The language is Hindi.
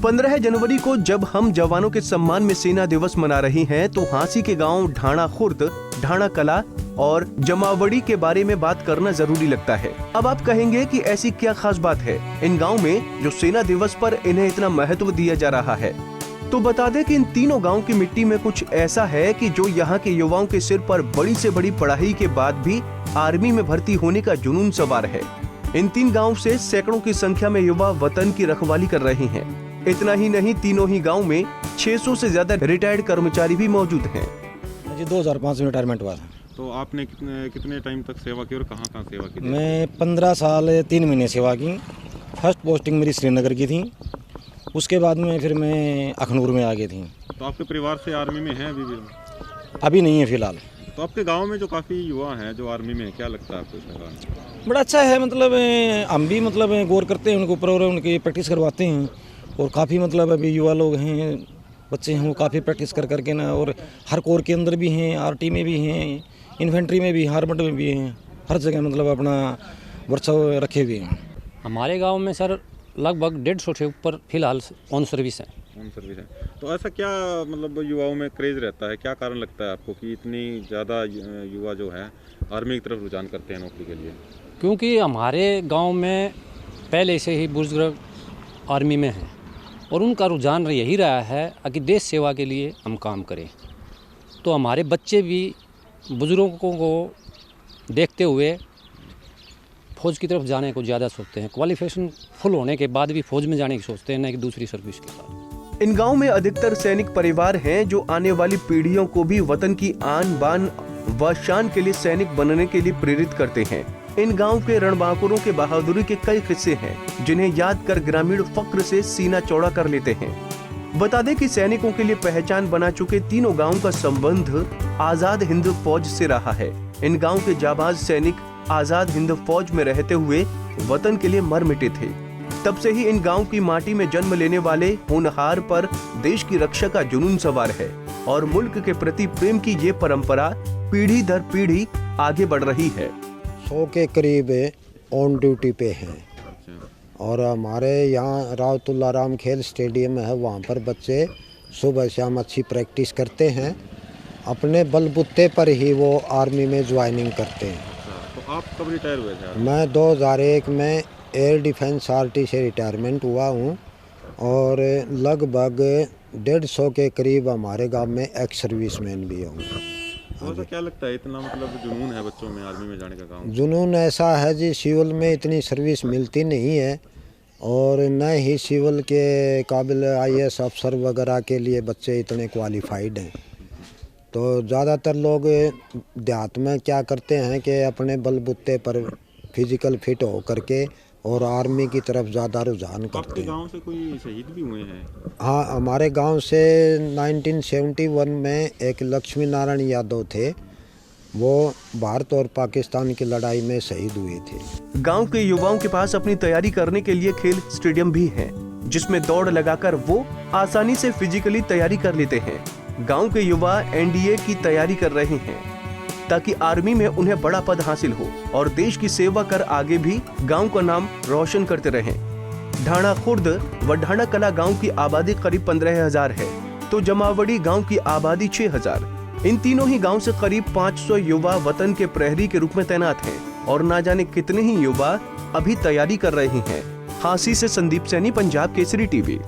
15 जनवरी को जब हम जवानों के सम्मान में सेना दिवस मना रहे हैं तो हांसी के गांव ढाणा खुर्द, ढाणा कला और जमावड़ी के बारे में बात करना जरूरी लगता है। अब आप कहेंगे कि ऐसी क्या खास बात है इन गांव में जो सेना दिवस पर इन्हें इतना महत्व दिया जा रहा है। तो बता दें कि इन तीनों गांव की मिट्टी में कुछ ऐसा है कि जो यहाँ के युवाओं के सिर पर बड़ी से बड़ी पढ़ाई के बाद भी आर्मी में भर्ती होने का जुनून सवार है। इन 3 गांव से सैकड़ों की संख्या में युवा वतन की रखवाली कर रहे हैं। इतना ही नहीं, तीनों ही गांव में 600 से ज्यादा रिटायर्ड कर्मचारी भी मौजूद हैं। जी 2005 में रिटायरमेंट हुआ था। तो आपने कितने टाइम तक सेवा की और कहाँ सेवा की? मैं 15 साल 3 महीने सेवा की। फर्स्ट पोस्टिंग मेरी श्रीनगर की थी, उसके बाद में फिर मैं अखनूर में आ गई थी। तो आपके परिवार से आर्मी में हैं अभी भी? अभी नहीं है फिलहाल। तो आपके गांव में जो काफ़ी युवा हैं जो आर्मी में हैं, क्या लगता है आपको इसके बारे में? बड़ा अच्छा है, मतलब हम भी मतलब गौर करते हैं उनके ऊपर और उनकी प्रैक्टिस करवाते हैं। और काफ़ी मतलब अभी युवा लोग हैं, बच्चे हैं, वो काफ़ी प्रैक्टिस कर करके ना, और हर कोर के अंदर भी हैं, आरटी में भी हैं, इन्फेंट्री में भी, आर्मड में भी हैं, हर जगह मतलब अपना वर्चस्व रखे हुए हैं। हमारे गांव में सर लगभग 150 से ऊपर फिलहाल ऑन सर्विस है। ऑन सर्विस है। तो ऐसा क्या मतलब युवाओं में क्रेज़ रहता है, क्या कारण लगता है आपको कि इतनी ज़्यादा युवा जो है आर्मी की तरफ रुझान करते हैं नौकरी के लिए? क्योंकि हमारे गांव में पहले से ही बुजुर्ग आर्मी में हैं और उनका रुझान यही रहा है कि देश सेवा के लिए हम काम करें। तो हमारे बच्चे भी बुजुर्गों को देखते हुए फौज की तरफ जाने को ज़्यादा सोचते हैं। क्वालिफिकेशन फुल होने के बाद भी फौज में जाने की सोचते हैं, न कि दूसरी सर्विस के साथ। इन गांव में अधिकतर सैनिक परिवार हैं जो आने वाली पीढ़ियों को भी वतन की आन बान व शान के लिए सैनिक बनने के लिए प्रेरित करते हैं। इन गांव के रणबांकुरों के बहादुरी के कई किस्से हैं जिन्हें याद कर ग्रामीण फक्र से सीना चौड़ा कर लेते हैं। बता दें कि सैनिकों के लिए पहचान बना चुके तीनों गांव का संबंध आजाद हिंद फौज से रहा है। इन गांव के जाबाज सैनिक आजाद हिंद फौज में रहते हुए वतन के लिए मर मिटे थे। तब से ही इन गांव की माटी में जन्म लेने वाले होनहार पर देश की रक्षा का जुनून सवार है और मुल्क के प्रति प्रेम की ये परंपरा पीढ़ी दर पीढ़ी आगे बढ़ रही है। 100 के करीब ऑन ड्यूटी पे हैं और हमारे यहाँ रावतुल्ला राम खेल स्टेडियम है, वहाँ पर बच्चे सुबह शाम अच्छी प्रैक्टिस करते हैं। अपने बलबूते पर ही वो आर्मी में ज्वाइनिंग करते हैं। तो आप कब रिटायर हुए थे? मैं 2001 में एयर डिफेंस आरटी से रिटायरमेंट हुआ हूँ और लगभग 150 के करीब हमारे गांव में एक्स सर्विसमैन भी हूँ। तो क्या लगता है इतना मतलब जुनून है बच्चों में आर्मी में जाने का? गाँव जुनून ऐसा है जी, सिविल में इतनी सर्विस मिलती नहीं है और न ही सिविल के काबिल IAS अफसर वगैरह के लिए बच्चे इतने क्वालिफाइड हैं। तो ज़्यादातर लोग देहात में क्या करते हैं कि अपने बलबूते पर फिजिकल फिट हो करके और आर्मी की तरफ ज़्यादा रुझान करते हैं। गांव से कोई शहीद भी हुए हैं? हाँ, हमारे गांव से 1971 में एक लक्ष्मी नारायण यादव थे, वो भारत और पाकिस्तान की लड़ाई में शहीद हुए थे। गांव के युवाओं के पास अपनी तैयारी करने के लिए खेल स्टेडियम भी है जिसमें दौड़ लगाकर वो आसानी से फिजिकली तैयारी कर लेते हैं। गांव के युवा NDA की तैयारी कर रहे हैं ताकि आर्मी में उन्हें बड़ा पद हासिल हो और देश की सेवा कर आगे भी गांव का नाम रोशन करते रहें। ढाणा खुर्द व ढाणा कला गांव की आबादी करीब 15,000 है तो जमावड़ी गांव की आबादी 6,000। इन तीनों ही गांव से करीब 500 युवा वतन के प्रहरी के रूप में तैनात हैं और ना जाने कितने ही युवा अभी तैयारी कर रहे हैं। हांसी से संदीप सैनी, पंजाब केसरी TV।